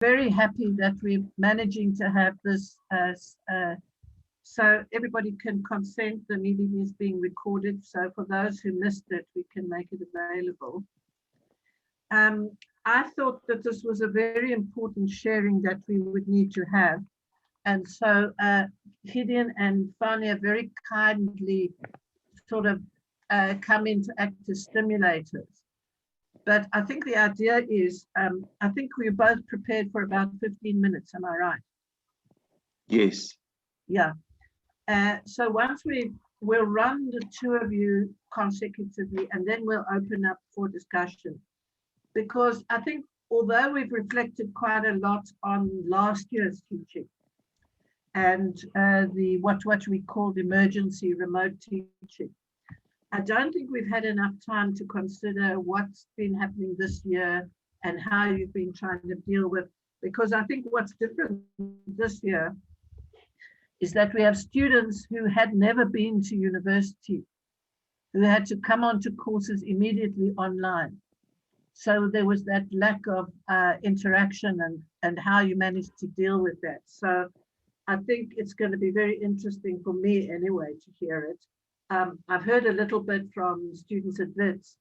very happy that we're managing to have this so everybody can consent. The meeting is being recorded, so for those who missed it, we can make it available. I thought that this was a very important sharing that we would need to have. And so Gideon and Fanie have very kindly sort of come in to act as stimulators. But I think the idea is, I think we're both prepared for about 15 minutes. Am I right? Yes. Yeah. So once we'll run the two of you consecutively, and then we'll open up for discussion. Because I think although we've reflected quite a lot on last year's teaching and the what we called emergency remote teaching, I don't think we've had enough time to consider what's been happening this year and how you've been trying to deal with, because I think what's different this year is that we have students who had never been to university, who had to come onto courses immediately online. So there was that lack of interaction and how you managed to deal with that. So I think it's going to be very interesting for me anyway to hear it. I've heard a little bit from students at Brits,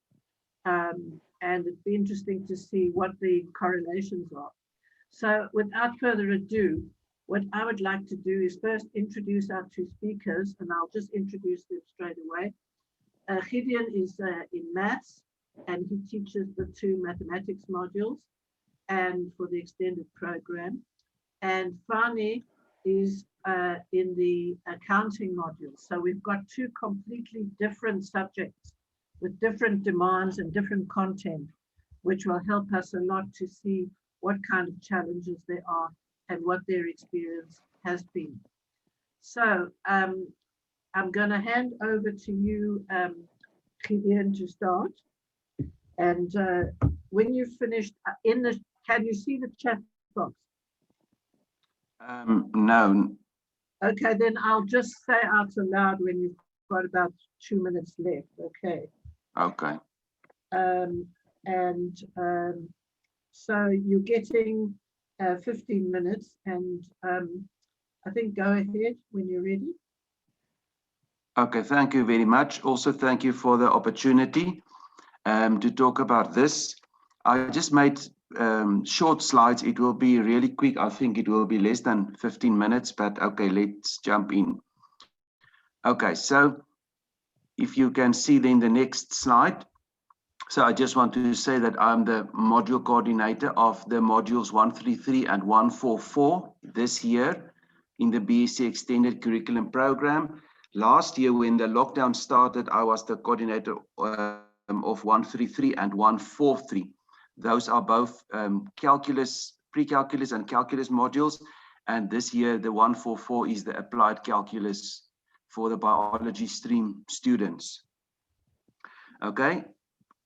and it'd be interesting to see what the correlations are. So without further ado, what I would like to do is first introduce our two speakers, and I'll just introduce them straight away. Gideon is in maths, and he teaches the two mathematics modules and for the extended program. And Fanie is in the accounting module. So we've got two completely different subjects with different demands and different content, which will help us a lot to see what kind of challenges there are and what their experience has been. So I'm going to hand over to you, Gideon, to start. And when you've finished, can you see the chat box? No. Okay, then I'll just say out aloud when you've got about 2 minutes left. Okay. Okay. So you're getting 15 minutes, and I think go ahead when you're ready. Okay, thank you very much. Also, thank you for the opportunity to talk about this. I just made short slides. It will be really quick. I think it will be less than 15 minutes, but okay, let's jump in. Okay, so if you can see then the next slide. So I just want to say that I'm the module coordinator of the modules 133 and 144 this year in the BSc Extended Curriculum Program. Last year, when the lockdown started, I was the coordinator of 133 and 143. Those are both calculus, pre-calculus and calculus modules. And this year, the 144 is the applied calculus for the biology stream students. Okay.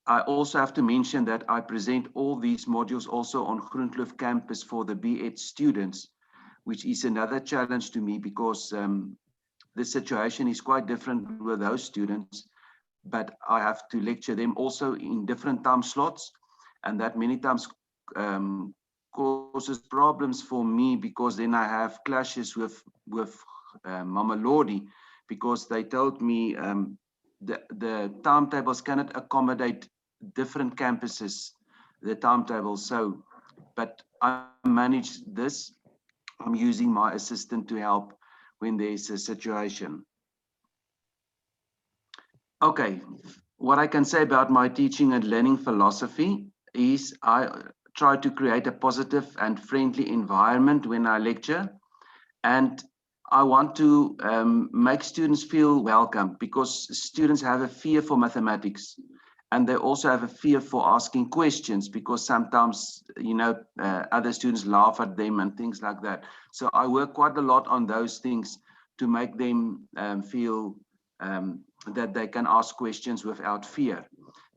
I also have to mention that I present all these modules also on Groenkloof campus for the B.Ed students, which is another challenge to me because the situation is quite different with those students, but I have to lecture them also in different time slots, and that many times causes problems for me because then I have clashes with Mamelodi because they told me the timetables cannot accommodate different campuses, the timetable. So, but I manage this. I'm using my assistant to help when there's a situation. Okay, what I can say about my teaching and learning philosophy is I try to create a positive and friendly environment when I lecture, and I want to make students feel welcome because students have a fear for mathematics, and they also have a fear for asking questions because sometimes, you know, other students laugh at them and things like that. So I work quite a lot on those things to make them feel that they can ask questions without fear.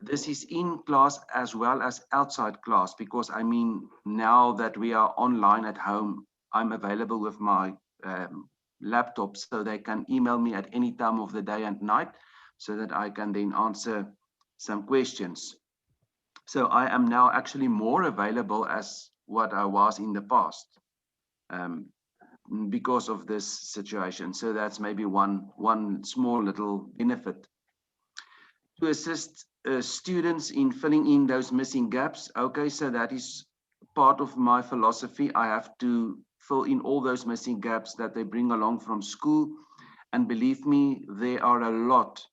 This is in class as well as outside class because, I mean, now that we are online at home, I'm available with my laptop, so they can email me at any time of the day and night so that I can then answer some questions. So I am now actually more available as what I was in the past because of this situation. So that's maybe one small little benefit. To assist students in filling in those missing gaps. Okay, so that is part of my philosophy. I have to fill in all those missing gaps that they bring along from school. And believe me, there are a lot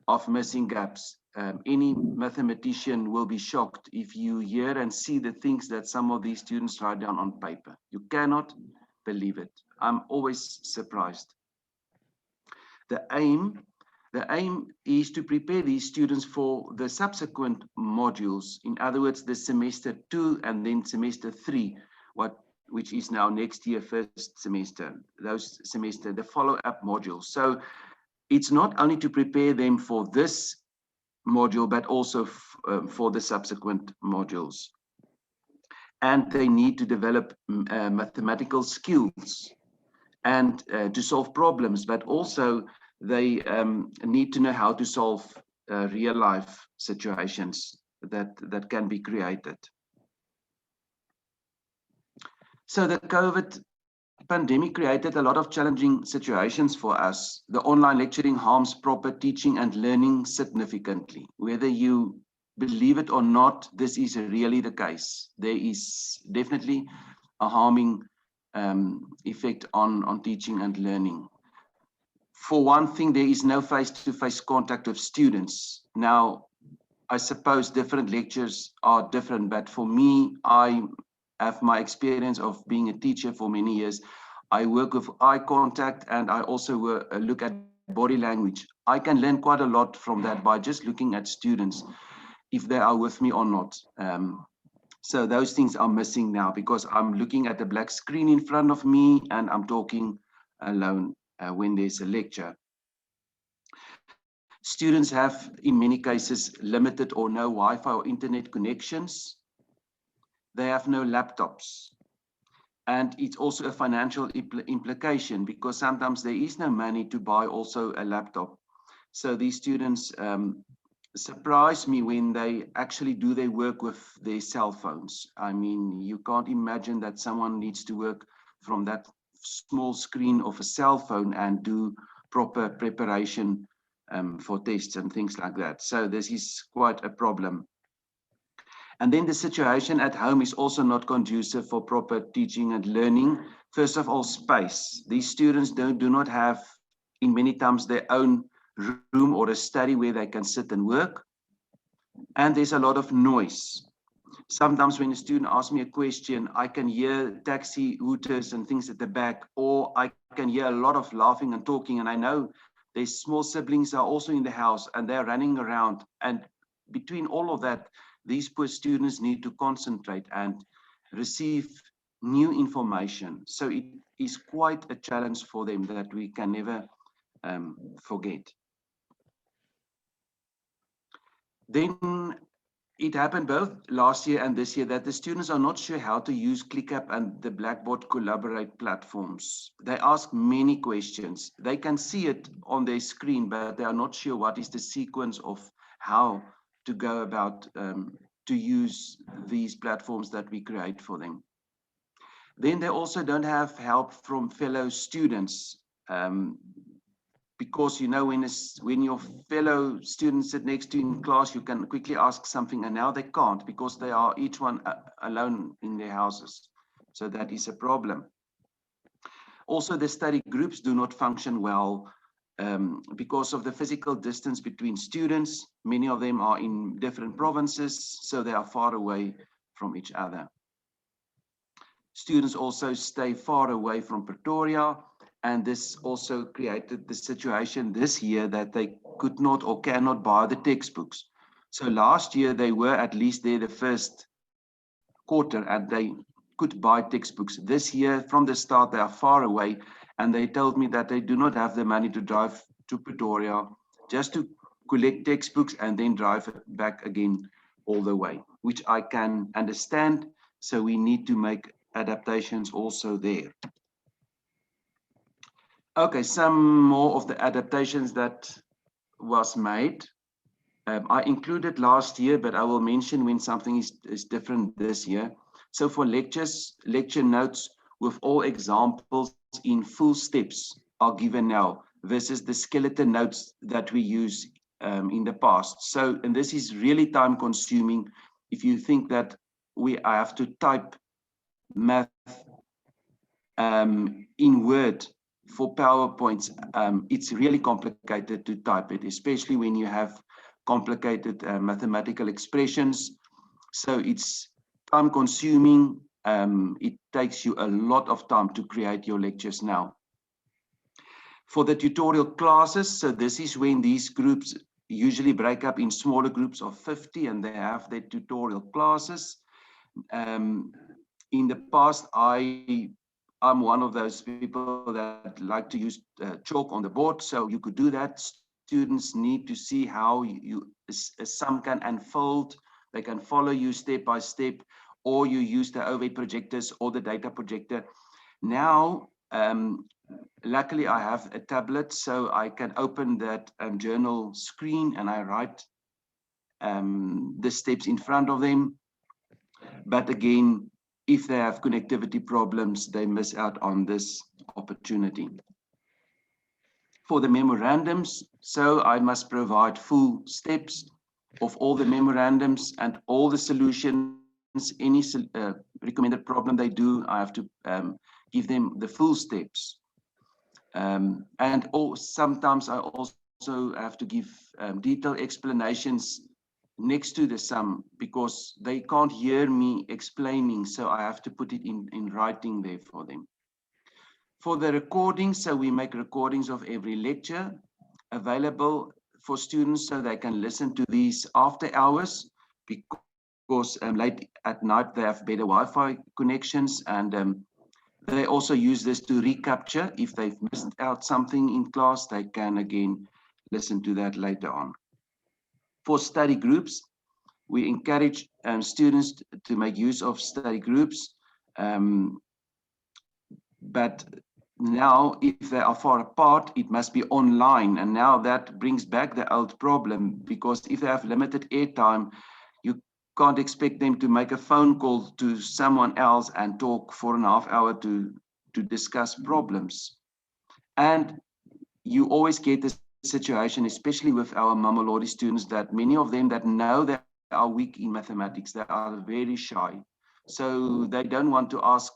of missing gaps. Any mathematician will be shocked if you hear and see the things that some of these students write down on paper. You cannot believe it. I'm always surprised. The aim is to prepare these students for the subsequent modules. In other words, the semester 2 and then semester 3, which is now next year, first semester, the follow-up modules. So it's not only to prepare them for this module, but also for the subsequent modules. And they need to develop mathematical skills and to solve problems, but also they need to know how to solve real life situations that can be created. So the COVID pandemic created a lot of challenging situations for us. The online lecturing harms proper teaching and learning significantly. Whether you believe it or not, this is really the case. There is definitely a harming effect on teaching and learning. For one thing, there is no face-to-face contact with students. Now, I suppose different lectures are different, but for me, I have my experience of being a teacher for many years. I work with eye contact and I also look at body language. I can learn quite a lot from that by just looking at students, if they are with me or not. So those things are missing now because I'm looking at a black screen in front of me and I'm talking alone when there's a lecture. Students have, in many cases, limited or no Wi-Fi or internet connections. They have no laptops. And it's also a financial implication because sometimes there is no money to buy also a laptop. So these students surprise me when they actually do their work with their cell phones. I mean, you can't imagine that someone needs to work from that small screen of a cell phone and do proper preparation for tests and things like that. So this is quite a problem. And then the situation at home is also not conducive for proper teaching and learning. First of all, space. These students do not have, in many times, their own room or a study where they can sit and work. And there's a lot of noise. Sometimes when a student asks me a question, I can hear taxi hooters and things at the back, or I can hear a lot of laughing and talking. And I know their small siblings are also in the house and they're running around. And between all of that, these poor students need to concentrate and receive new information. So it is quite a challenge for them that we can never forget. Then it happened both last year and this year that the students are not sure how to use ClickUp and the Blackboard Collaborate platforms. They ask many questions. They can see it on their screen, but they are not sure what is the sequence of how to go about to use these platforms that we create for them. Then they also don't have help from fellow students. Because, you know, when your fellow students sit next to you in class, you can quickly ask something, and now they can't because they are each one alone in their houses. So that is a problem. Also, the study groups do not function well because of the physical distance between students. Many of them are in different provinces, so they are far away from each other. Students also stay far away from Pretoria. And this also created the situation this year that they could not or cannot buy the textbooks. So last year they were at least there the first quarter and they could buy textbooks. This year from the start they are far away and they told me that they do not have the money to drive to Pretoria just to collect textbooks and then drive it back again all the way, which I can understand. So we need to make adaptations also there. Okay, some more of the adaptations that was made. I included last year, but I will mention when something is different this year. So for lectures, lecture notes with all examples in full steps are given now versus the skeleton notes that we use in the past. So, and this is really time consuming. If you think that I have to type math in Word for PowerPoints, it's really complicated to type it, especially when you have complicated mathematical expressions. So it's time consuming. It takes you a lot of time to create your lectures now. For the tutorial classes, so this is when these groups usually break up in smaller groups of 50 and they have their tutorial classes. In the past, I'm one of those people that like to use chalk on the board, so you could do that. Students need to see how a sum can unfold. They can follow you step by step, or you use the overhead projectors or the data projector. Now, luckily I have a tablet, so I can open that journal screen and I write the steps in front of them. But again, if they have connectivity problems, they miss out on this opportunity. For the memorandums, so I must provide full steps of all the memorandums and all the solutions. Any recommended problem they do, I have to give them the full steps. And sometimes I also have to give detailed explanations next to the sum because they can't hear me explaining, so I have to put it in writing there for them. For the recordings, so we make recordings of every lecture available for students so they can listen to these after hours, because late at night they have better Wi-Fi connections, and they also use this to recapture. If they've missed out something in class, they can again listen to that later on. For study groups, we encourage students to make use of study groups, but now if they are far apart, it must be online, and now that brings back the old problem, because if they have limited airtime, you can't expect them to make a phone call to someone else and talk for 1/2 hour to discuss problems. And you always get this situation, especially with our Mamelodi students, that many of them that know they are weak in mathematics, they are very shy. So they don't want to ask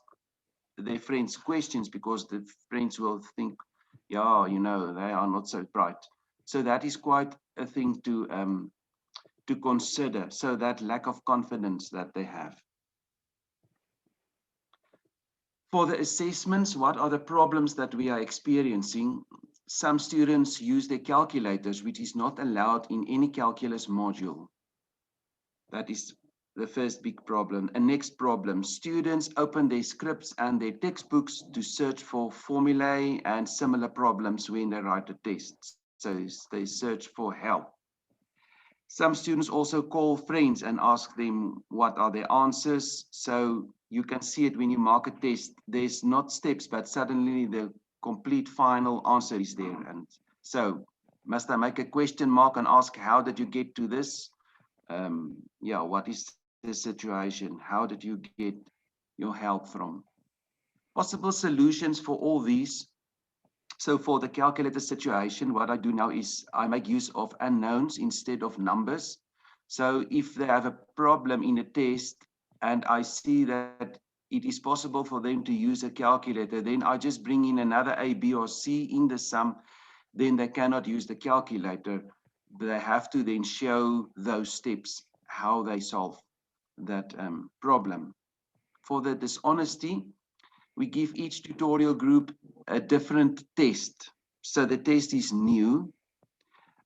their friends questions because the friends will think, yeah, you know, they are not so bright. So that is quite a thing to consider. So that lack of confidence that they have. For the assessments, what are the problems that we are experiencing? Some students use their calculators, which is not allowed in any calculus module. That is the first big problem. And next problem, students open their scripts and their textbooks to search for formulae and similar problems when they write a test. So they search for help. Some students also call friends and ask them what are their answers. So you can see it when you mark a test, there's not steps, but suddenly the complete final answer is there. And so must I make a question mark and ask, how did you get to this? Yeah, what is the situation? How did you get your help from? Possible solutions for all these. So for the calculator situation, what I do now is I make use of unknowns instead of numbers. So if they have a problem in a test and I see that it is possible for them to use a calculator, then I just bring in another A, B, or C in the sum. Then they cannot use the calculator. They have to then show those steps, how they solve that problem. For the dishonesty, we give each tutorial group a different test. So the test is new.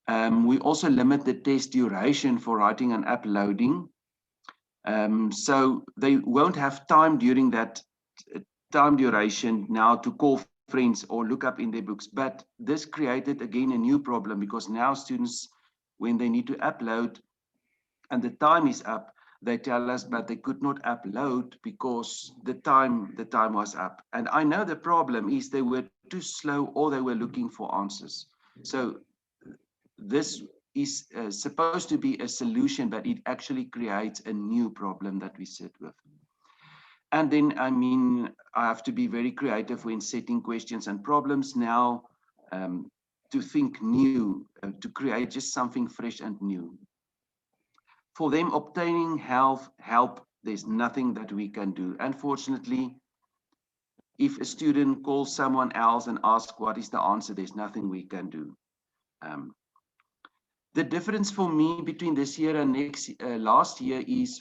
We also limit the test duration for writing and uploading. So they won't have time during that time duration now to call friends or look up in their books. But this created again a new problem, because now students, when they need to upload and the time is up, they tell us, but they could not upload because the time was up. And I know the problem is they were too slow or they were looking for answers. So this is supposed to be a solution, but it actually creates a new problem that we sit with. And then, I mean, I have to be very creative when setting questions and problems now, to think new, to create just something fresh and new. For them obtaining help, there's nothing that we can do. Unfortunately, if a student calls someone else and asks what is the answer, there's nothing we can do. The difference for me between this year and last year is,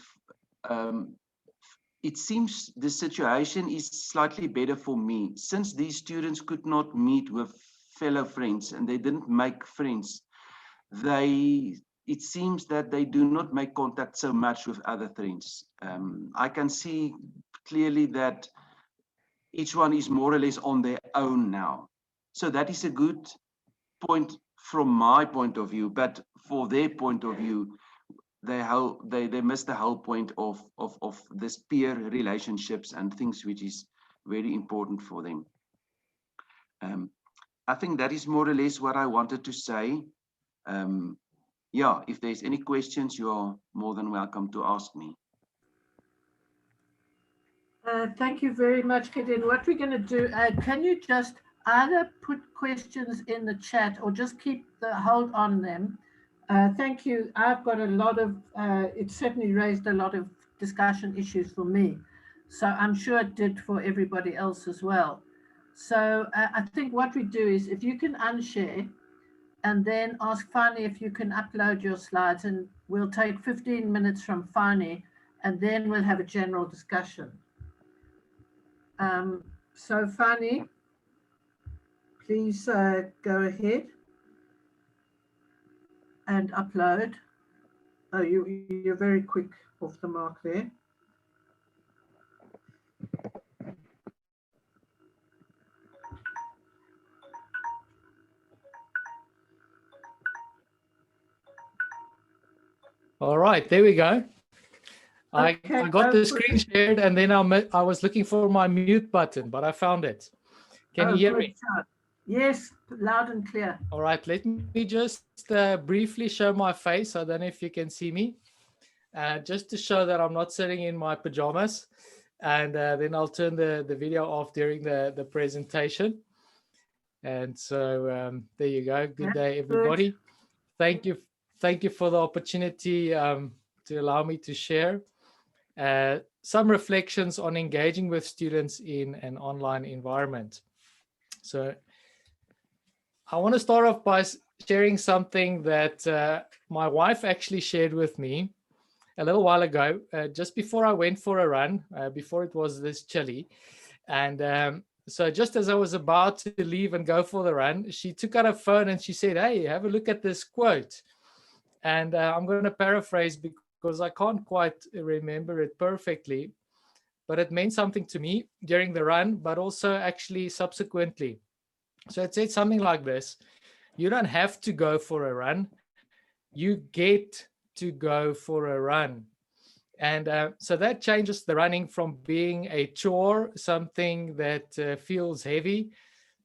it seems the situation is slightly better for me, since these students could not meet with fellow friends and they didn't make friends. It seems that they do not make contact so much with other friends. I can see clearly that each one is more or less on their own now. So that is a good point from my point of view, but for their point of view, they miss the whole point of this peer relationships and things which is very important for them. I think that is more or less what I wanted to say. Yeah, if there's any questions, you are more than welcome to ask me. Thank you very much, Gideon. What we're going to do, can you just either put questions in the chat or just keep the hold on them? Thank you. I've got a lot of, it certainly raised a lot of discussion issues for me. So I'm sure it did for everybody else as well. So I think what we do is, if you can unshare and then ask Fanie if you can upload your slides, and we'll take 15 minutes from Fanie and then we'll have a general discussion. So Fanie, please go ahead and upload. Oh, you're very quick off the mark there. All right, there we go. Okay, I got the screen shared, and then I was looking for my mute button, but I found it. Can you hear me? Yes, loud and clear. All right, let me just briefly show my face. I don't know if you can see me, just to show that I'm not sitting in my pajamas. And then I'll turn the video off during the presentation. And so there you go. Good day, everybody. Thank you for the opportunity to allow me to share some reflections on engaging with students in an online environment. So I want to start off by sharing something that my wife actually shared with me a little while ago, just before I went for a run, before it was this chilly. And so just as I was about to leave and go for the run, she took out her phone and she said, "Hey, have a look at this quote." And I'm going to paraphrase because I can't quite remember it perfectly, but it meant something to me during the run, but also actually subsequently. So it said something like this: you don't have to go for a run, you get to go for a run. And so that changes the running from being a chore, something that feels heavy,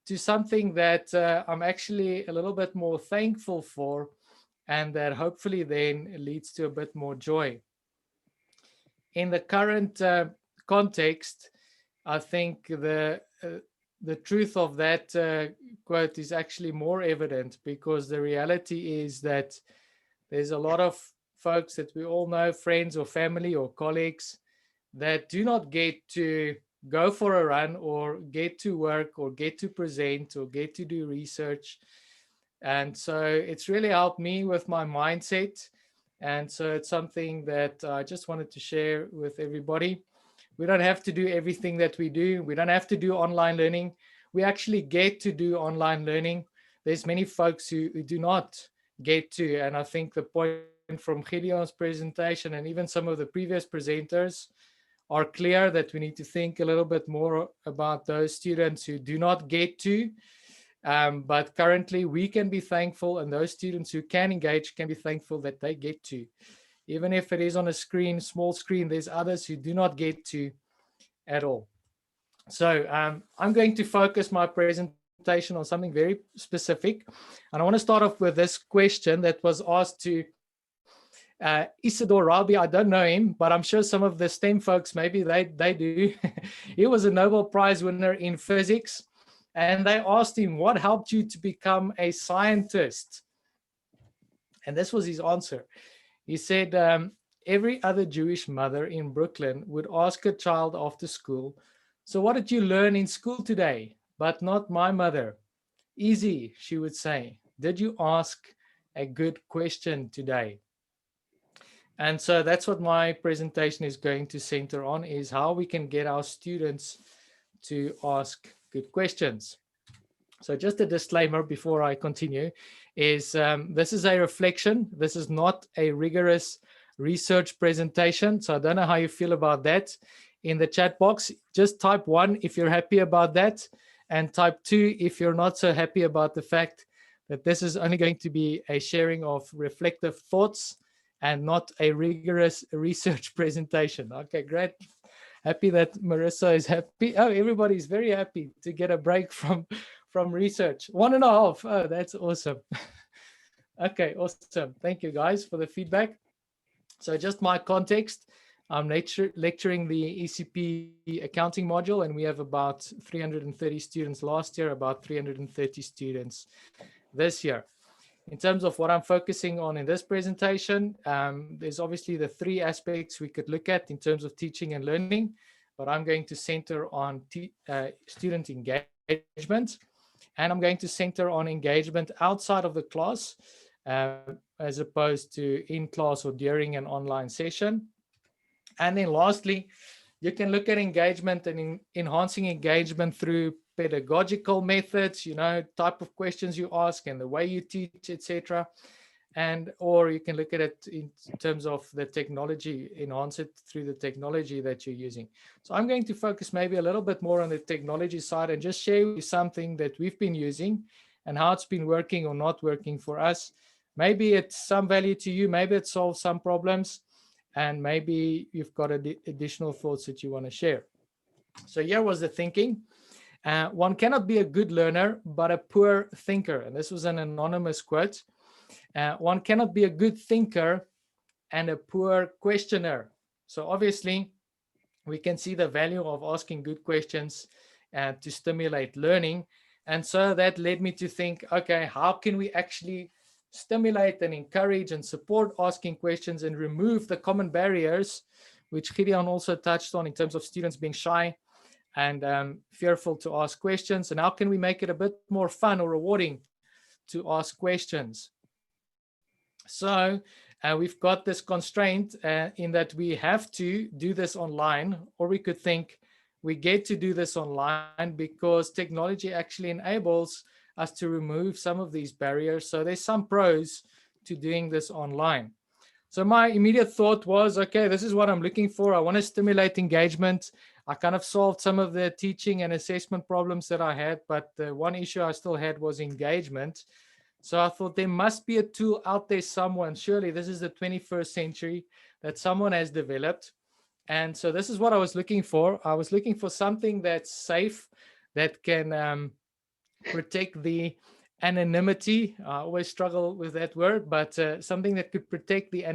to something that I'm actually a little bit more thankful for, and that hopefully then leads to a bit more joy. In the current context, I think the truth of that quote is actually more evident, because the reality is that there's a lot of folks that we all know, friends or family or colleagues, that do not get to go for a run or get to work or get to present or get to do research. And so it's really helped me with my mindset. And so it's something that I just wanted to share with everybody. We don't have to do everything that we do. We don't have to do online learning. We actually get to do online learning. There's many folks who do not get to. And I think the point from Gideon's presentation and even some of the previous presenters are clear that we need to think a little bit more about those students who do not get to. But currently we can be thankful, and those students who can engage can be thankful that they get to. Even if it is on a screen, small screen, there's others who do not get to at all. So I'm going to focus my presentation on something very specific. And I want to start off with this question that was asked to Isidore Rabi, I don't know him, but I'm sure some of the STEM folks, maybe they do. He was a Nobel Prize winner in physics. And they asked him, what helped you to become a scientist? And this was his answer. He said, every other Jewish mother in Brooklyn would ask a child after school, so what did you learn in school today? But not my mother. Easy, she would say. Did you ask a good question today? And so that's what my presentation is going to center on, is how we can get our students to ask good questions. So just a disclaimer before I continue is this is a reflection. This is not a rigorous research presentation. So I don't know how you feel about that. In the chat box, just type 1 if you're happy about that, and type 2 if you're not so happy about the fact that this is only going to be a sharing of reflective thoughts and not a rigorous research presentation. Okay, great. Happy that Marissa is happy. Oh, everybody's very happy to get a break from research. 1.5. Oh, that's awesome. Okay, awesome. Thank you guys for the feedback. So just my context, I'm lecturing the ECP accounting module, and we have about 330 students last year, about 330 students this year. In terms of what I'm focusing on in this presentation, there's obviously the 3 aspects we could look at in terms of teaching and learning, but I'm going to center on student engagement, and I'm going to center on engagement outside of the class, as opposed to in class or during an online session. And then lastly, you can look at engagement and enhancing engagement through pedagogical methods, type of questions you ask and the way you teach, etc. Or you can look at it in terms of the technology, enhance it through the technology that you're using. So I'm going to focus maybe a little bit more on the technology side and just share with you something that we've been using and how it's been working or not working for us. Maybe it's some value to you, maybe it solves some problems, and maybe you've got additional thoughts that you want to share. So here was the thinking. One cannot be a good learner, but a poor thinker. And this was an anonymous quote. One cannot be a good thinker and a poor questioner. So obviously, we can see the value of asking good questions to stimulate learning. And so that led me to think, okay, how can we actually stimulate and encourage and support asking questions and remove the common barriers, which Gideon also touched on in terms of students being shy and fearful to ask questions. And how can we make it a bit more fun or rewarding to ask questions? So we've got this constraint in that we have to do this online, or we could think we get to do this online because technology actually enables us to remove some of these barriers. So there's some pros to doing this online. So my immediate thought was, okay, this is what I'm looking for. I want to stimulate engagement. I kind of solved some of the teaching and assessment problems that I had, but the one issue I still had was engagement. So I thought there must be a tool out there somewhere. Surely this is the 21st century that someone has developed. And so this is what I was looking for. I was looking for something that's safe, that can protect the anonymity. I always struggle with that word, but something that could protect the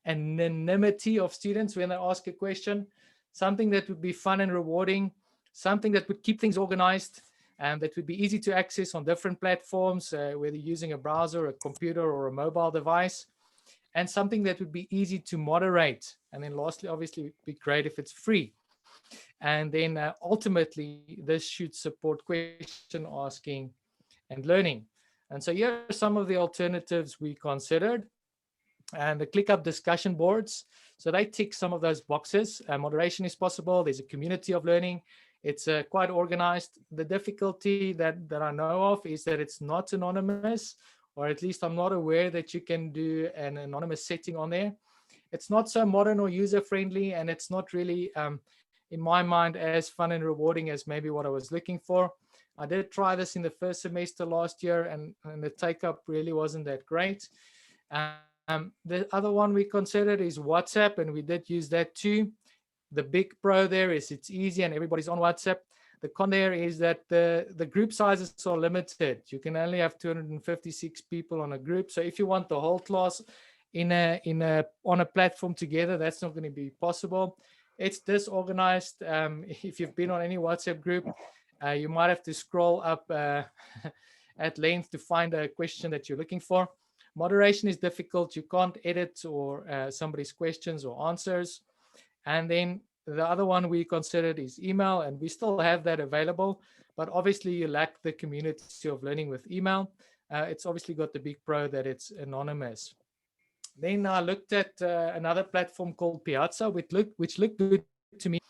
anonymity of students when they ask a question, something that would be fun and rewarding, something that would keep things organized, and that would be easy to access on different platforms, whether using a browser, a computer, or a mobile device, and something that would be easy to moderate. And then lastly, obviously, it would be great if it's free. And then ultimately, this should support question asking and learning. And so here are some of the alternatives we considered. And the ClickUp discussion boards. So they tick some of those boxes. Moderation is possible. There's a community of learning. It's quite organized. The difficulty that I know of is that it's not anonymous, or at least I'm not aware that you can do an anonymous setting on there. It's not so modern or user-friendly, and it's not really, in my mind, as fun and rewarding as maybe what I was looking for. I did try this in the first semester last year, and the take-up really wasn't that great. The other one we considered is WhatsApp, and we did use that too. The big pro there is it's easy and everybody's on WhatsApp. The con there is that the group sizes are limited. You can only have 256 people on a group. So if you want the whole class on a platform together. That's not going to be possible. It's disorganized. If you've been on any WhatsApp group, you might have to scroll up at length to find a question that you're looking for. Moderation is difficult. You can't edit or somebody's questions or answers. And then the other one we considered is email, and we still have that available, but obviously you lack the community of learning with email. It's obviously got the big pro that it's anonymous. Then I looked at another platform called Piazza, which looked good to me,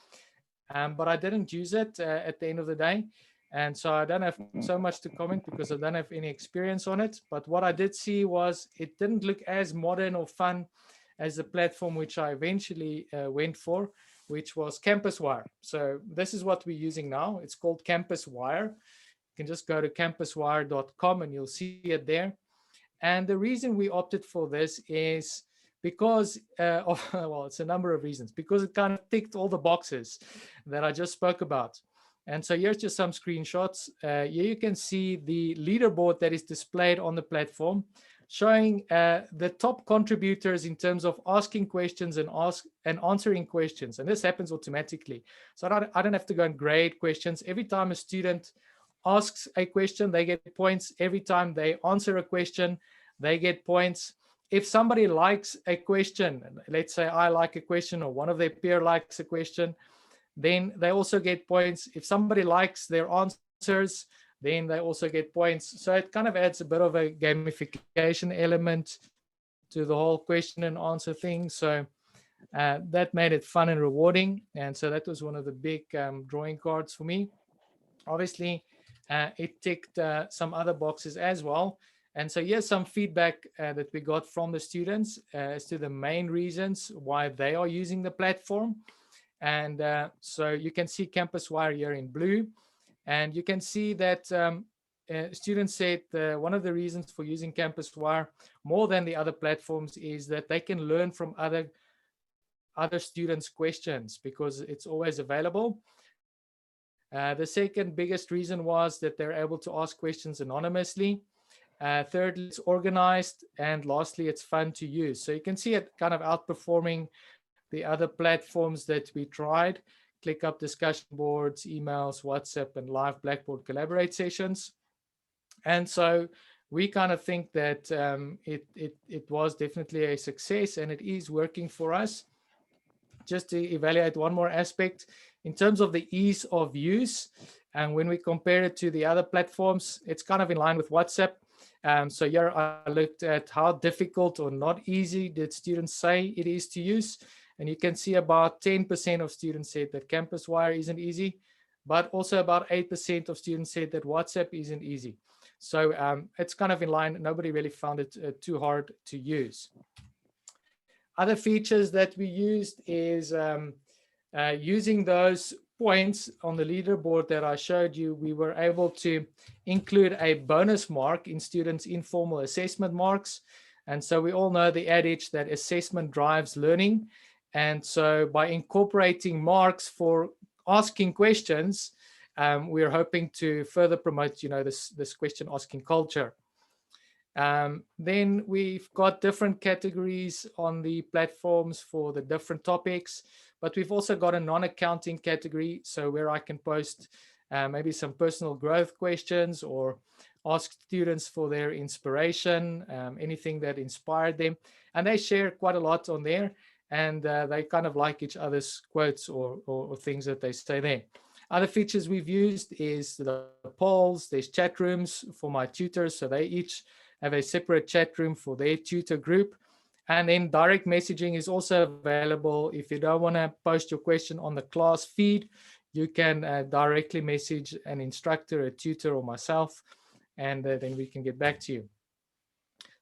but I didn't use it at the end of the day. And so I don't have so much to comment because I don't have any experience on it. But what I did see was it didn't look as modern or fun as the platform which I eventually went for, which was Campuswire. So this is what we're using now. It's called Campuswire. You can just go to campuswire.com and you'll see it there. And the reason we opted for this is because well, it's a number of reasons. Because it kind of ticked all the boxes that I just spoke about. And so here's just some screenshots. Here you can see the leaderboard that is displayed on the platform, showing the top contributors in terms of asking questions and answering questions. And this happens automatically. So I don't have to go and grade questions. Every time a student asks a question, they get points. Every time they answer a question, they get points. If somebody likes a question, let's say I like a question or one of their peer likes a question, then they also get points. If somebody likes their answers, then they also get points. So it kind of adds a bit of a gamification element to the whole question and answer thing. So that made it fun and rewarding. And so that was one of the big drawing cards for me. Obviously, it ticked some other boxes as well. And so here's some feedback that we got from the students as to the main reasons why they are using the platform. And so you can see Campuswire here in blue. And you can see that students said one of the reasons for using Campuswire more than the other platforms is that they can learn from other students' questions because it's always available. The second biggest reason was that they're able to ask questions anonymously. Thirdly, it's organized. And lastly, it's fun to use. So you can see it kind of outperforming the other platforms that we tried. ClickUp discussion boards, emails, WhatsApp, and live Blackboard Collaborate sessions. And so we kind of think that it was definitely a success and it is working for us. Just to evaluate one more aspect, in terms of the ease of use, and when we compare it to the other platforms, it's kind of in line with WhatsApp. So here I looked at how difficult or not easy did students say it is to use. And you can see about 10% of students said that Campuswire isn't easy, but also about 8% of students said that WhatsApp isn't easy. So it's kind of in line. Nobody really found it too hard to use. Other features that we used is using those points on the leaderboard that I showed you, we were able to include a bonus mark in students' informal assessment marks. And so we all know the adage that assessment drives learning. And so by incorporating marks for asking questions, we're hoping to further promote, this question asking culture. Then we've got different categories on the platforms for the different topics, but we've also got a non-accounting category. So where I can post maybe some personal growth questions or ask students for their inspiration, anything that inspired them. And they share quite a lot on there. And they kind of like each other's quotes or things that they say there. Other features we've used is the polls. There's chat rooms for my tutors. So they each have a separate chat room for their tutor group. And then direct messaging is also available. If you don't want to post your question on the class feed, you can directly message an instructor, a tutor, or myself, and then we can get back to you.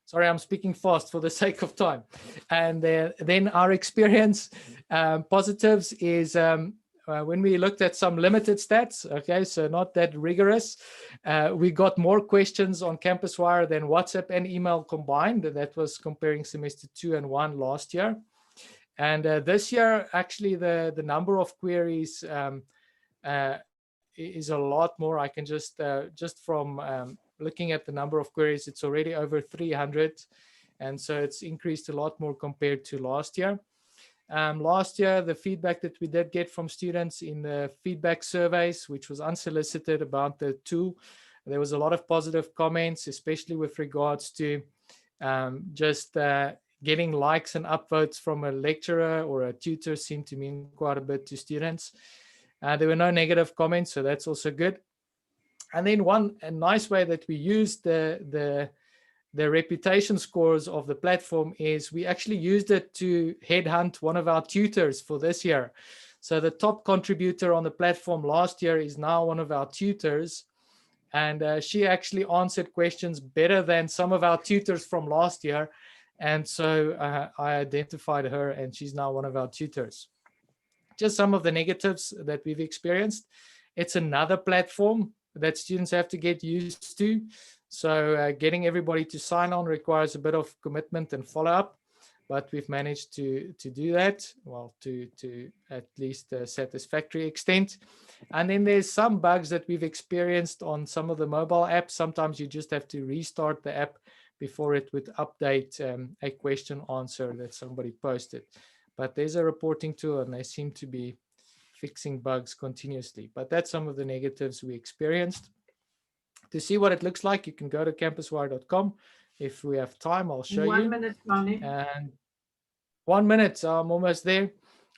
Sorry, I'm speaking fast for the sake of time. And then our experience positives is when we looked at some limited stats, okay, so not that rigorous, we got more questions on Campuswire than WhatsApp and email combined. That was comparing semester 2 and 1 last year. And this year, actually, the number of queries is a lot more. I can just from looking at the number of queries, it's already over 300. And so it's increased a lot more compared to last year. Last year, the feedback that we did get from students in the feedback surveys, which was unsolicited about the tool, there was a lot of positive comments, especially with regards to just getting likes and upvotes from a lecturer or a tutor seemed to mean quite a bit to students. There were no negative comments, so that's also good. And then a nice way that we used the reputation scores of the platform is we actually used it to headhunt one of our tutors for this year. So the top contributor on the platform last year is now one of our tutors. And she actually answered questions better than some of our tutors from last year. And so I identified her, and she's now one of our tutors. Just some of the negatives that we've experienced. It's another platform that students have to get used to. So getting everybody to sign on requires a bit of commitment and follow-up, but we've managed to do that, well, to at least a satisfactory extent. And then there's some bugs that we've experienced on some of the mobile apps. Sometimes you just have to restart the app before it would update a question answer that somebody posted. But there's a reporting tool, and they seem to be fixing bugs continuously. But that's some of the negatives we experienced. To see what it looks like, you can go to campuswire.com. If we have time, I'll show you. 1 minute, Fanie. And 1 minute, I'm almost there.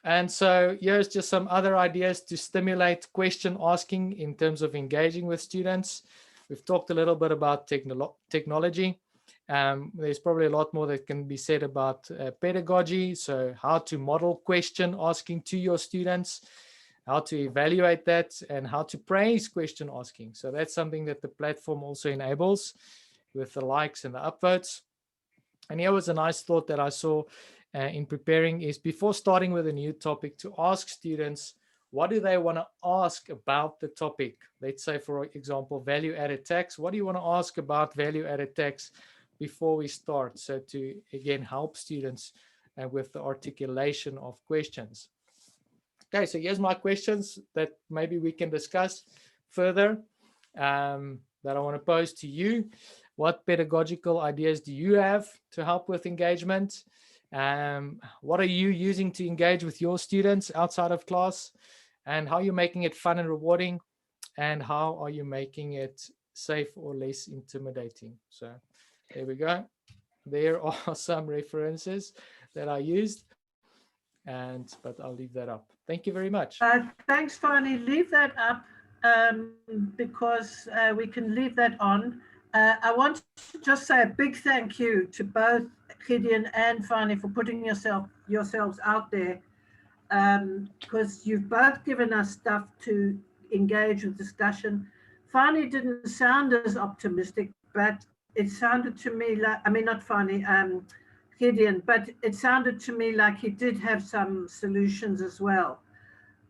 And so here's just some other ideas to stimulate question asking in terms of engaging with students. We've talked a little bit about technology. There's probably a lot more that can be said about pedagogy. So how to model question asking to your students, how to evaluate that, and how to praise question asking. So that's something that the platform also enables with the likes and the upvotes. And here was a nice thought that I saw in preparing is before starting with a new topic to ask students, what do they want to ask about the topic? Let's say, for example, value-added tax. What do you want to ask about value-added tax before we start? So to, again, help students with the articulation of questions. Okay, so here's my questions that maybe we can discuss further that I want to pose to you. What pedagogical ideas do you have to help with engagement? What are you using to engage with your students outside of class? And how are you making it fun and rewarding? And how are you making it safe or less intimidating? So there we go. There are some references that I used. But I'll leave that up. Thank you very much. Thanks, Fanie. Leave that up because we can leave that on. I want to just say a big thank you to both Gideon and Fanie for putting yourselves out there, because you've both given us stuff to engage with discussion. Fanie didn't sound as optimistic, but it sounded to me like, I mean, not Fanie, Gideon, but it sounded to me like he did have some solutions as well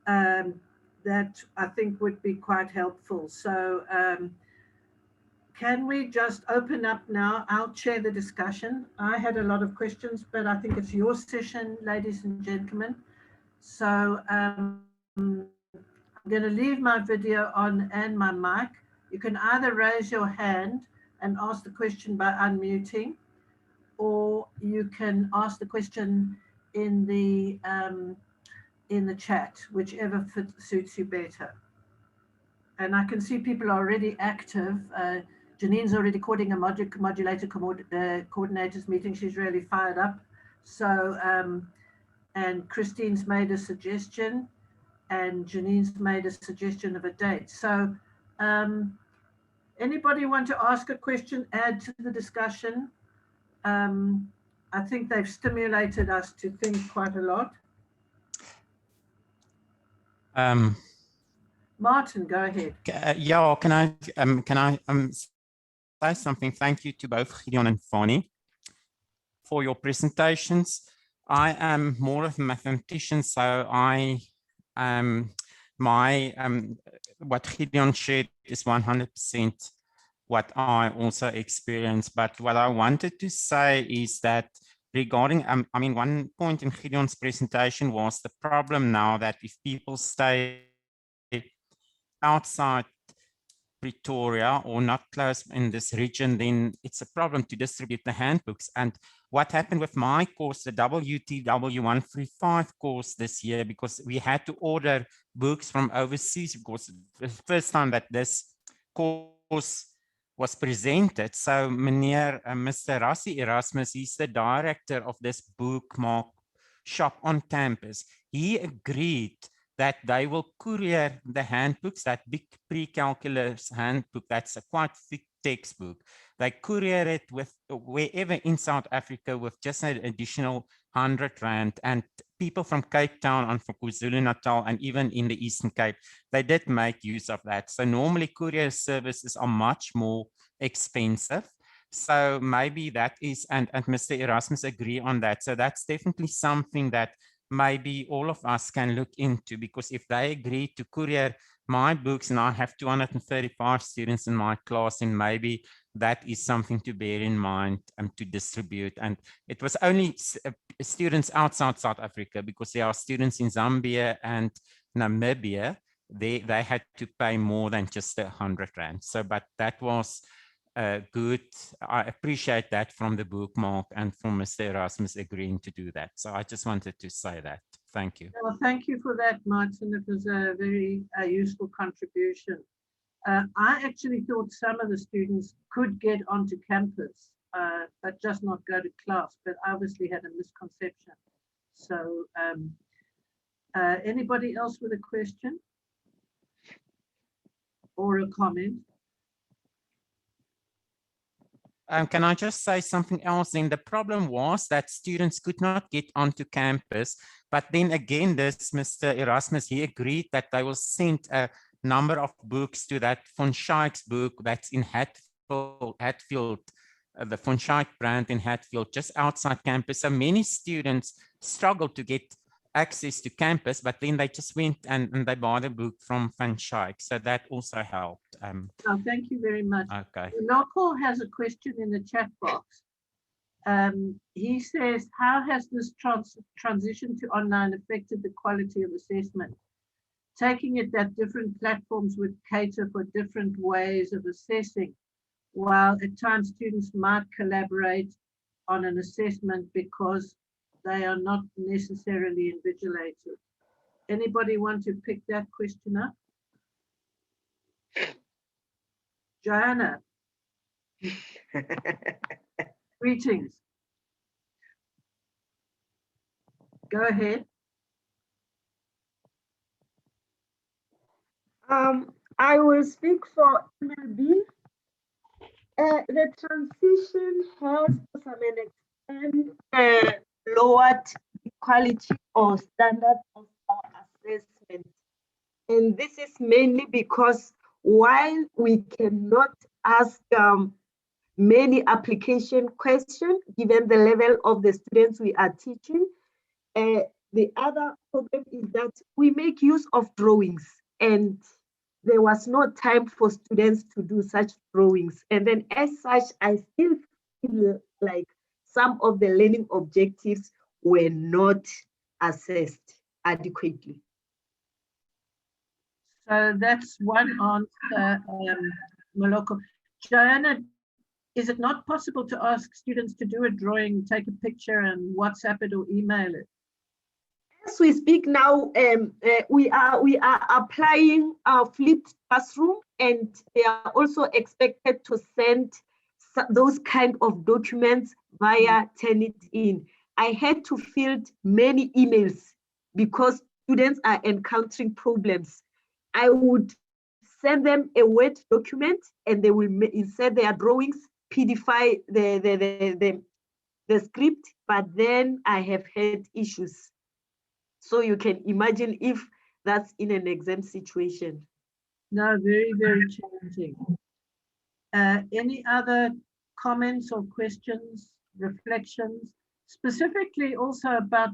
that I think would be quite helpful. So can we just open up now? I'll chair the discussion. I had a lot of questions, but I think it's your session, ladies and gentlemen. So I'm going to leave my video on and my mic. You can either raise your hand and ask the question by unmuting, or you can ask the question in the chat, whichever suits you better. And I can see people are already active. Janine's already calling a modulator coordinators meeting. She's really fired up. So, and Christine's made a suggestion, and Janine's made a suggestion of a date. So, anybody want to ask a question, add to the discussion? I think they've stimulated us to think quite a lot. Martin, go ahead. Yeah, can I say something? Thank you to both Gideon and Fanie for your presentations. I am more of a mathematician, so what Gideon shared is 100% what I also experienced. But what I wanted to say is that regarding, I mean, one point in Gideon's presentation was the problem now that if people stay outside Pretoria or not close in this region, then it's a problem to distribute the handbooks. And what happened with my course, the WTW 135 course this year, because we had to order books from overseas, because the first time that this course was presented. So Mr. Rassi Erasmus, he's the director of this bookmark shop on campus. He agreed that they will courier the handbooks, that big pre-calculus handbook, that's a quite thick textbook. They courier it with wherever in South Africa with just an additional 100 Rand, and people from Cape Town and from KwaZulu-Natal and even in the Eastern Cape, they did make use of that. So normally courier services are much more expensive. So maybe that is, and Mr. Erasmus agree on that. So that's definitely something that maybe all of us can look into, because if they agree to courier my books and I have 235 students in my class, and maybe that is something to bear in mind and to distribute. And it was only students outside South Africa, because there are students in Zambia and Namibia. They had to pay more than just 100 Rand. So, but that was good. I appreciate that from the bookmark and from Mr. Erasmus agreeing to do that. So I just wanted to say that. Thank you. Well, thank you for that, Martin. It was a very useful contribution. I actually thought some of the students could get onto campus, but just not go to class, but obviously had a misconception. So anybody else with a question or a comment? Can I just say something else? Then the problem was that students could not get onto campus, but then again, this Mr. Erasmus, he agreed that they will send a number of books to that Von Scheick's book that's in Hatfield, the Von Scheick brand in Hatfield, just outside campus. So many students struggled to get access to campus, but then they just went and they bought a book from Van Scheick. So that also helped. Oh, thank you very much. Okay. Local has a question in the chat box. He says, how has this transition to online affected the quality of assessment? Taking it that different platforms would cater for different ways of assessing, while at times students might collaborate on an assessment because they are not necessarily invigilated. Anybody want to pick that question up? Joanna. Greetings. Go ahead. I will speak for MLB. The transition has to some extent lowered the quality or standard of our assessment. And this is mainly because while we cannot ask many application questions, given the level of the students we are teaching, the other problem is that we make use of drawings, and there was no time for students to do such drawings. And then as such, I still feel like some of the learning objectives were not assessed adequately. So that's one answer, Maloko. Joanna, is it not possible to ask students to do a drawing, take a picture and WhatsApp it or email it? As we speak now, we are applying our flipped classroom, and they are also expected to send those kind of documents via Turnitin. I had to field many emails because students are encountering problems. I would send them a Word document, and they will insert their drawings, PDFy the script, but then I have had issues. So you can imagine if that's in an exam situation. No, very, very challenging. Any other comments or questions, reflections, specifically also about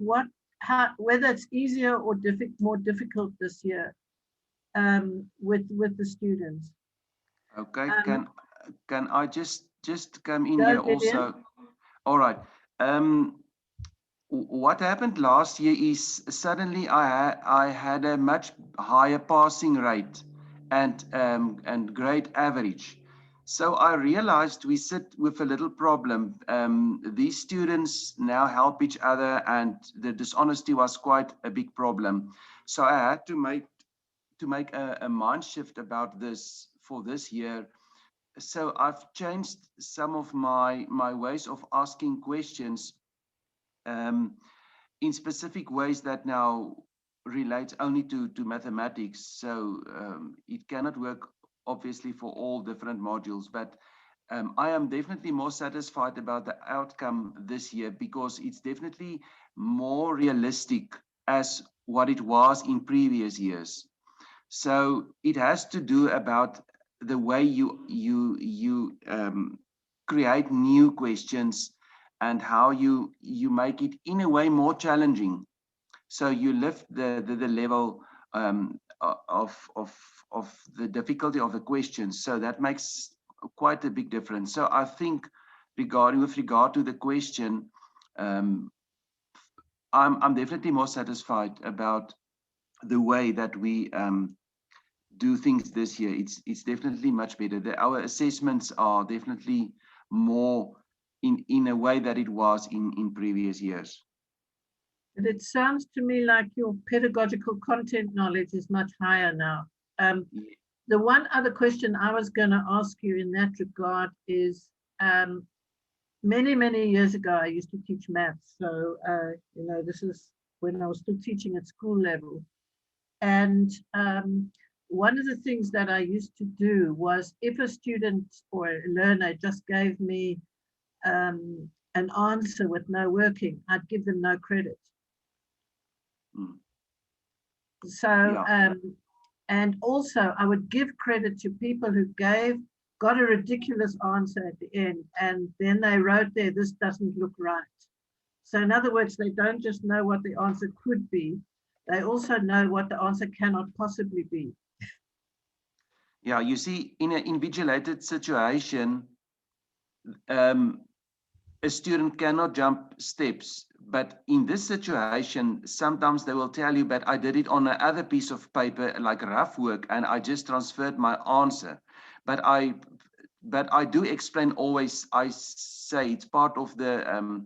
whether it's easier or more difficult this year with the students? Okay, can I just come in here also? All right. What happened last year is suddenly I had a much higher passing rate and grade average. So I realized we sit with a little problem. These students now help each other, and the dishonesty was quite a big problem. So I had to make a mind shift about this for this year. So I've changed some of my ways of asking questions in specific ways that now relates only to mathematics. So it cannot work obviously for all different modules, but I am definitely more satisfied about the outcome this year because it's definitely more realistic as what it was in previous years. So it has to do about the way you create new questions and how you make it in a way more challenging. So you lift the level of the difficulty of the questions. So that makes quite a big difference. So I think with regard to the question, I'm definitely more satisfied about the way that we do things this year. It's definitely much better. Our assessments are definitely more in a way that it was in previous years. But it sounds to me like your pedagogical content knowledge is much higher now. The one other question I was going to ask you in that regard is, many years ago, I used to teach maths. So, you know, this is when I was still teaching at school level. And one of the things that I used to do was if a student or a learner just gave me an answer with no working, I'd give them no credit. So, Yeah. and also I would give credit to people who got a ridiculous answer at the end, and then they wrote there, this doesn't look right. So in other words, they don't just know what the answer could be, they also know what the answer cannot possibly be. Yeah, you see, in an invigilated situation, a student cannot jump steps. But in this situation, sometimes they will tell you, but I did it on another piece of paper, like rough work, and I just transferred my answer. But I do explain always, I say it's part of the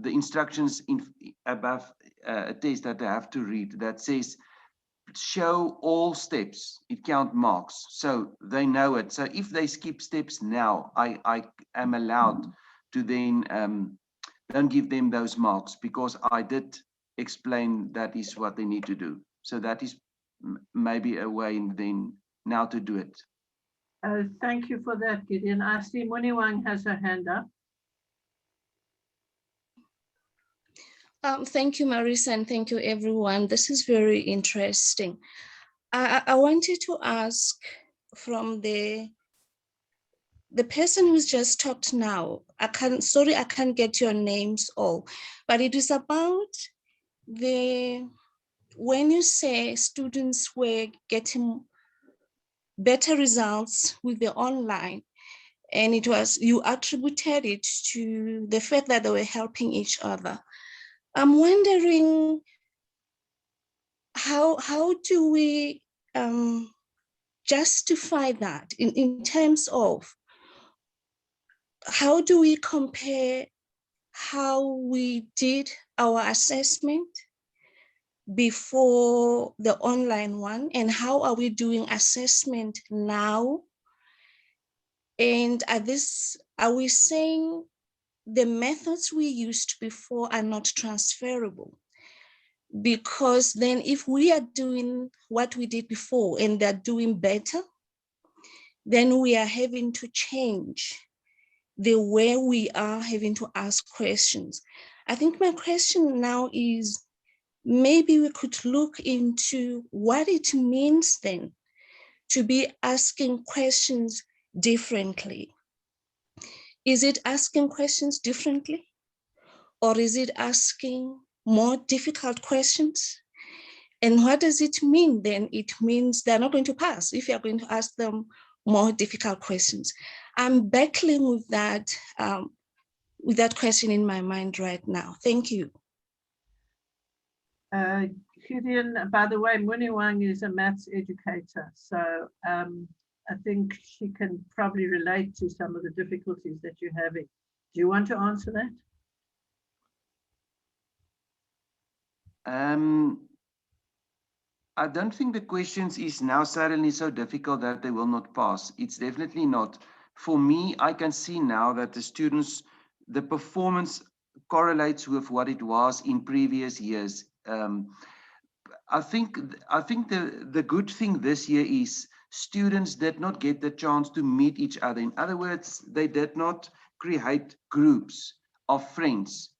instructions above a test that they have to read that says, show all steps, it count marks. So they know it. So if they skip steps now, I am allowed to then don't give them those marks because I did explain that is what they need to do. So that is maybe a way then now to do it. Thank you for that, Gideon. I see Muniwang has her hand up. Thank you, Marisa, and thank you, everyone. This is very interesting. I wanted to ask from the person who's just talked now, I can't get your names all, but it is about when you say students were getting better results with the online, and you attributed it to the fact that they were helping each other. I'm wondering, how do we justify that in terms of how do we compare how we did our assessment before the online one, and how are we doing assessment now? And are we saying the methods we used before are not transferable? Because then if we are doing what we did before and they're doing better, then we are having to change the way we are having to ask questions. I think my question now is, maybe we could look into what it means then to be asking questions differently. Is it asking questions differently? Or is it asking more difficult questions? And what does it mean then? It means they're not going to pass if you're going to ask them more difficult questions. I'm battling with that question in my mind right now. Thank you. Gideon, by the way, Muniwang is a maths educator. So I think she can probably relate to some of the difficulties that you're having. Do you want to answer that? I don't think the questions is now suddenly so difficult that they will not pass. It's definitely not. For me, I can see now that the students, the performance correlates with what it was in previous years. I think the good thing this year is students did not get the chance to meet each other. In other words, they did not create groups of friends.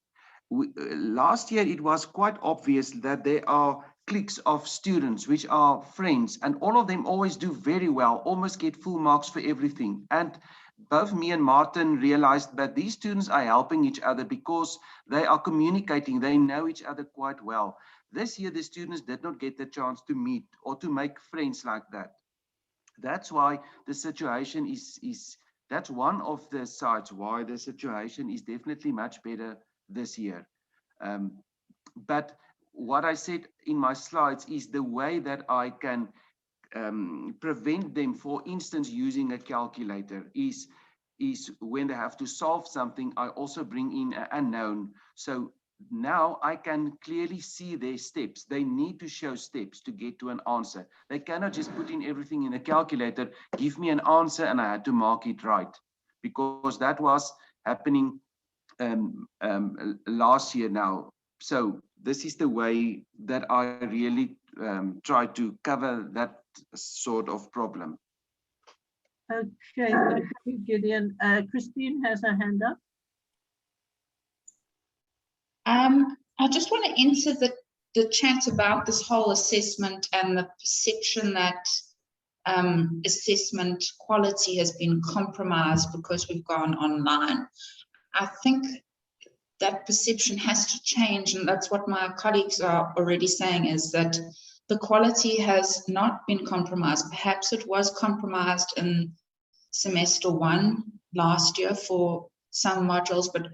Last year, it was quite obvious that there are cliques of students which are friends, and all of them always do very well, almost get full marks for everything. And both me and Martin realized that these students are helping each other because they are communicating, they know each other quite well. This year, the students did not get the chance to meet or to make friends like that. That's why the situation that's one of the sides why the situation is definitely much better this year. But what I said in my slides is the way that I can prevent them, for instance, using a calculator is when they have to solve something, I also bring in an unknown. So now I can clearly see their steps. They need to show steps to get to an answer. They cannot just put in everything in a calculator, give me an answer, and I had to mark it right, because that was happening last year now. So this is the way that I really try to cover that sort of problem. Okay, thank you, Gideon. Christine has her hand up. I just want to enter the chat about this whole assessment and the perception that assessment quality has been compromised because we've gone online. I think that perception has to change, and that's what my colleagues are already saying, is that the quality has not been compromised. Perhaps it was compromised in semester 1 last year for some modules, but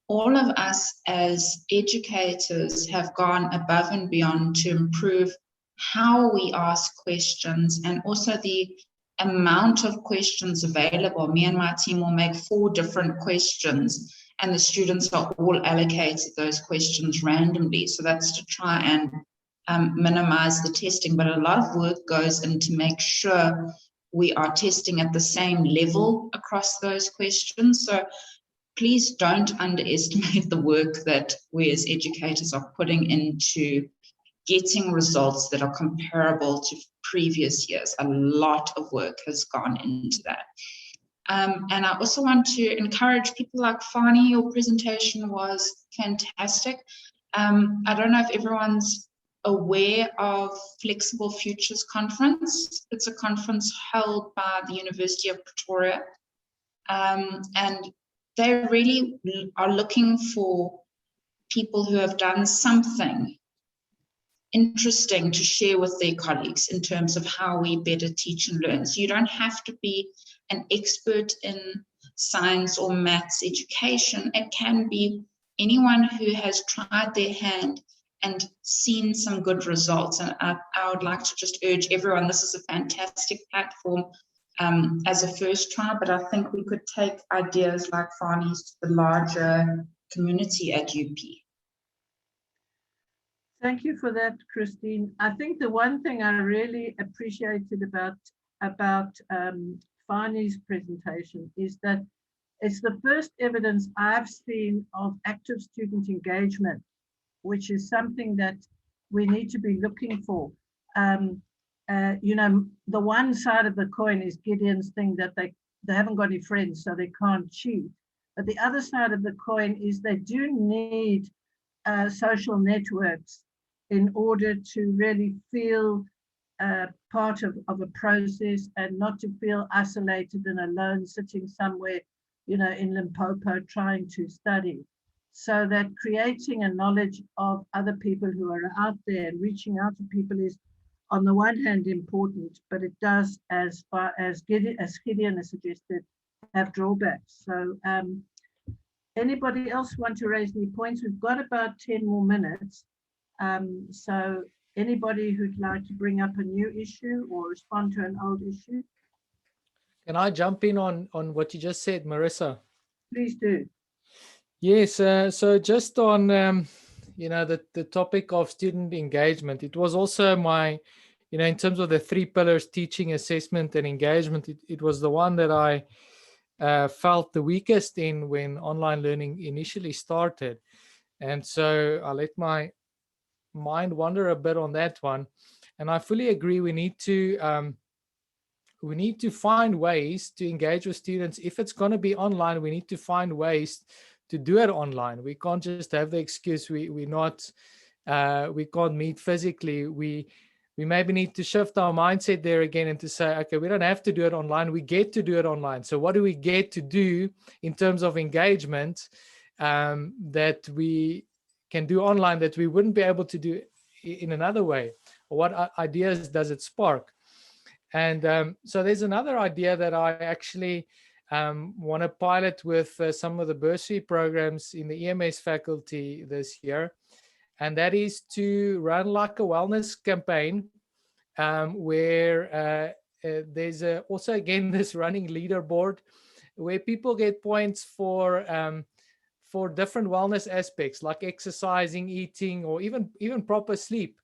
all of us as educators have gone above and beyond to improve how we ask questions and also the amount of questions available. Me and my team will make 4 different questions, and the students are all allocated those questions randomly. So that's to try and minimize the testing, but a lot of work goes in to make sure we are testing at the same level across those questions. So please don't underestimate the work that we as educators are putting into getting results that are comparable to previous years. A lot of work has gone into that. And I also want to encourage people like Fanie. Your presentation was fantastic. I don't know if everyone's aware of Flexible Futures Conference. It's a conference held by the University of Pretoria. And they really are looking for people who have done something interesting to share with their colleagues in terms of how we better teach and learn. So you don't have to be an expert in science or maths education. It can be anyone who has tried their hand and seen some good results. And I would like to just urge everyone, this is a fantastic platform as a first try, but I think we could take ideas like Fanie's to the larger community at UP. Thank you for that, Christine. I think the one thing I really appreciated about Fanie's presentation is that it's the first evidence I've seen of active student engagement, which is something that we need to be looking for. You know, the one side of the coin is Gideon's thing that they haven't got any friends, so they can't cheat. But the other side of the coin is they do need social networks in order to really feel part of a process and not to feel isolated and alone sitting somewhere, you know, in Limpopo trying to study. So that creating a knowledge of other people who are out there and reaching out to people is, on the one hand, important, but it does, as far as Gideon has suggested, have drawbacks. So anybody else want to raise any points? We've got about 10 more minutes. So anybody who'd like to bring up a new issue or respond to an old issue? Can I jump in on what you just said, Marissa? Please do. Yes, so just on the topic of student engagement, it was also my, in terms of the 3 pillars, teaching, assessment, and engagement, it was the one that I felt the weakest in when online learning initially started. And so I let my mind wander a bit on that one. And I fully agree, we need to find ways to engage with students. If it's going to be online, we need to find ways to do it online. We can't just have the excuse we can't meet physically. We maybe need to shift our mindset there again and to say, okay, we don't have to do it online. We get to do it online. So what do we get to do in terms of engagement that we can do online that we wouldn't be able to do in another way? Or what ideas does it spark? And so there's another idea that I actually want to pilot with some of the bursary programs in the EMS faculty this year. And that is to run like a wellness campaign where there's also, again, this running leaderboard where people get points for different wellness aspects like exercising, eating, or even proper sleep.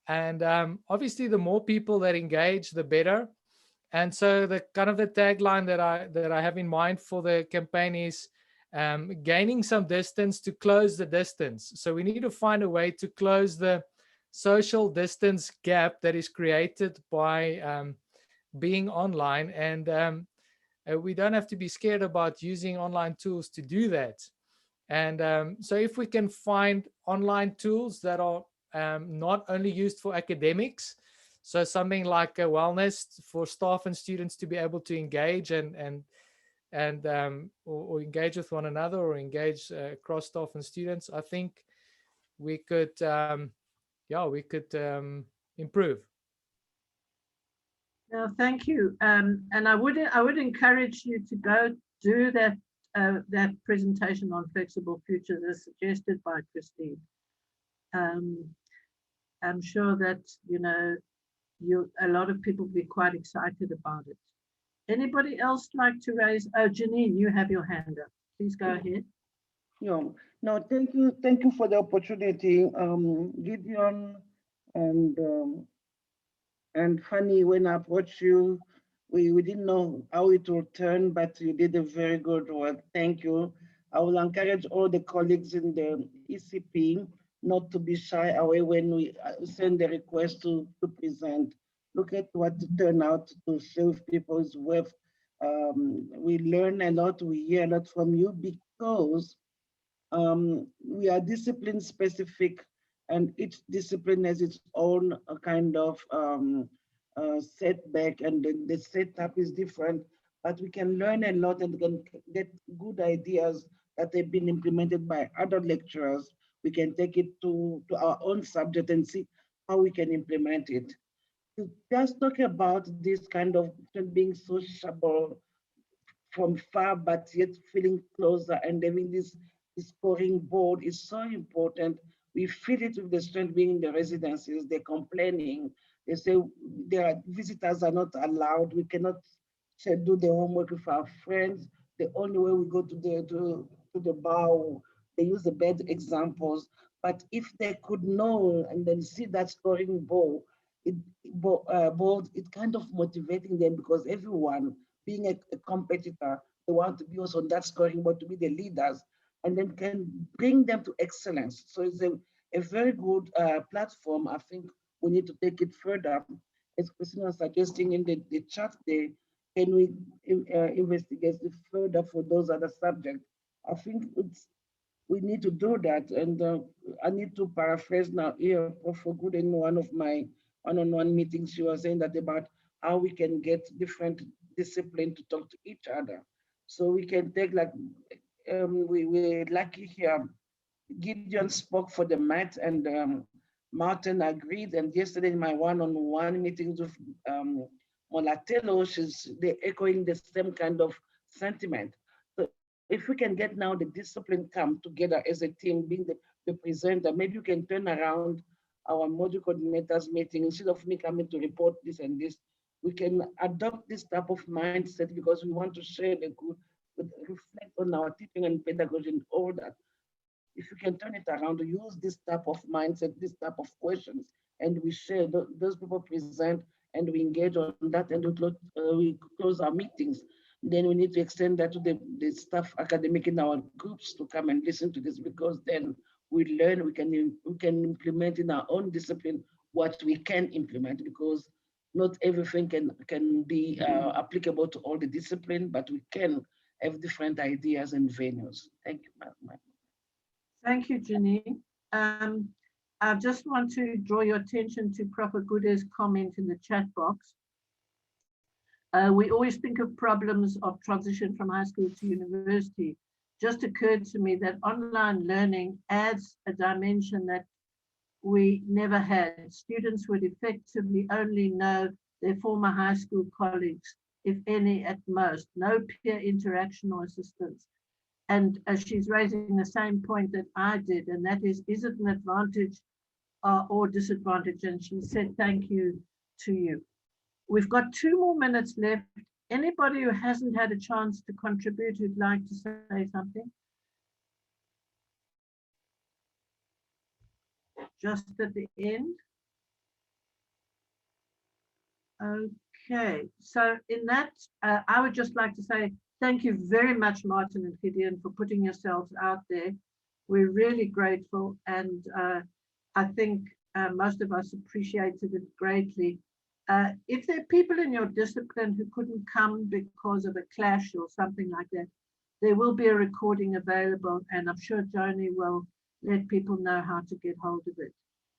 And obviously, the more people that engage, the better. And so the kind of the tagline that I have in mind for the campaign is gaining some distance to close the distance. So we need to find a way to close the social distance gap that is created by being online. And we don't have to be scared about using online tools to do that. And so if we can find online tools that are not only used for academics, so something like a wellness for staff and students to be able to engage and or engage with one another or engage across staff and students, I think we could improve. No, thank you. And I would encourage you to go do that presentation on flexible futures as suggested by Christine. I'm sure that a lot of people will be quite excited about it. Anybody else like to raise? Oh, Janine, you have your hand up. Please go ahead. Yeah. No, thank you for the opportunity, Gideon and Fanie. When I approached you, we didn't know how it would turn, but you did a very good work. Thank you. I will encourage all the colleagues in the ECP not to be shy away when we send the request to present. Look at what turned out to serve people's worth. We learn a lot, we hear a lot from you because we are discipline specific, and each discipline has its own kind of setback, and the setup is different, but we can learn a lot and can get good ideas that have been implemented by other lecturers. We can take it to our own subject and see how we can implement it. To just talk about this kind of being sociable from far, but yet feeling closer and having this scoring board is so important. We feel it with the students being in the residencies. They're complaining. They say their visitors are not allowed. We cannot do the homework with our friends. The only way we go to the bar, they use the bad examples. But if they could know and then see that scoring board, it's kind of motivating them, because everyone being a competitor, they want to be also on that scoring board to be the leaders, and then can bring them to excellence. So it's a very good platform. I think we need to take it further. As Christina was suggesting in the chat there, can we investigate it further for those other subjects? I think we need to do that. And I need to paraphrase now here, Prof. Good, in one of my one-on-one meetings, she was saying that about how we can get different discipline to talk to each other. So we can take, like, we're lucky here. Gideon spoke for the math, and Martin agreed. And yesterday in my one-on-one meetings with Molatelo, they're echoing the same kind of sentiment. So if we can get now the discipline come together as a team, being the presenter, maybe you can turn around our module coordinators meeting. Instead of me coming to report this and this, we can adopt this type of mindset because we want to share the good, reflect on our teaching and pedagogy and all that. If you can turn it around to use this type of mindset, this type of questions, and we share, those people present and we engage on that, and we close our meetings, then we need to extend that to the staff academic in our groups to come and listen to this, because then we learn, we can implement in our own discipline what we can implement, because not everything can be applicable to all the discipline, but we can have different ideas and venues. Thank you, Madam. Thank you, Janine. I just want to draw your attention to Prof. Gude's comment in the chat box. We always think of problems of transition from high school to university. Just occurred to me that online learning adds a dimension that we never had. Students would effectively only know their former high school colleagues, if any at most, no peer interaction or assistance. And she's raising the same point that I did, and that is it an advantage or disadvantage? And she said, thank you to you. We've got 2 more minutes left. Anybody who hasn't had a chance to contribute who'd like to say something? Just at the end. Okay, so in that, I would just like to say thank you very much, Martin and Gideon, for putting yourselves out there. We're really grateful, and I think most of us appreciated it greatly. If there are people in your discipline who couldn't come because of a clash or something like that, there will be a recording available, and I'm sure Joni will let people know how to get hold of it.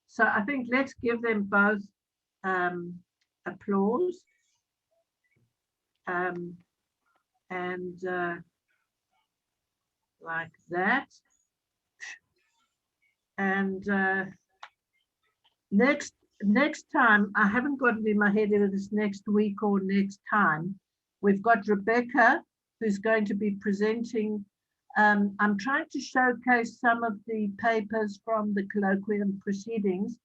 So I think let's give them both applause. And like that. And next time, I haven't got it in my head if it's next week or next time, we've got Rebecca, who's going to be presenting. I'm trying to showcase some of the papers from the colloquium proceedings,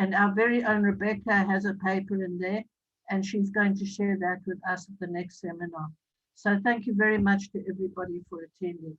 and our very own Rebecca has a paper in there, and she's going to share that with us at the next seminar. So thank you very much to everybody for attending.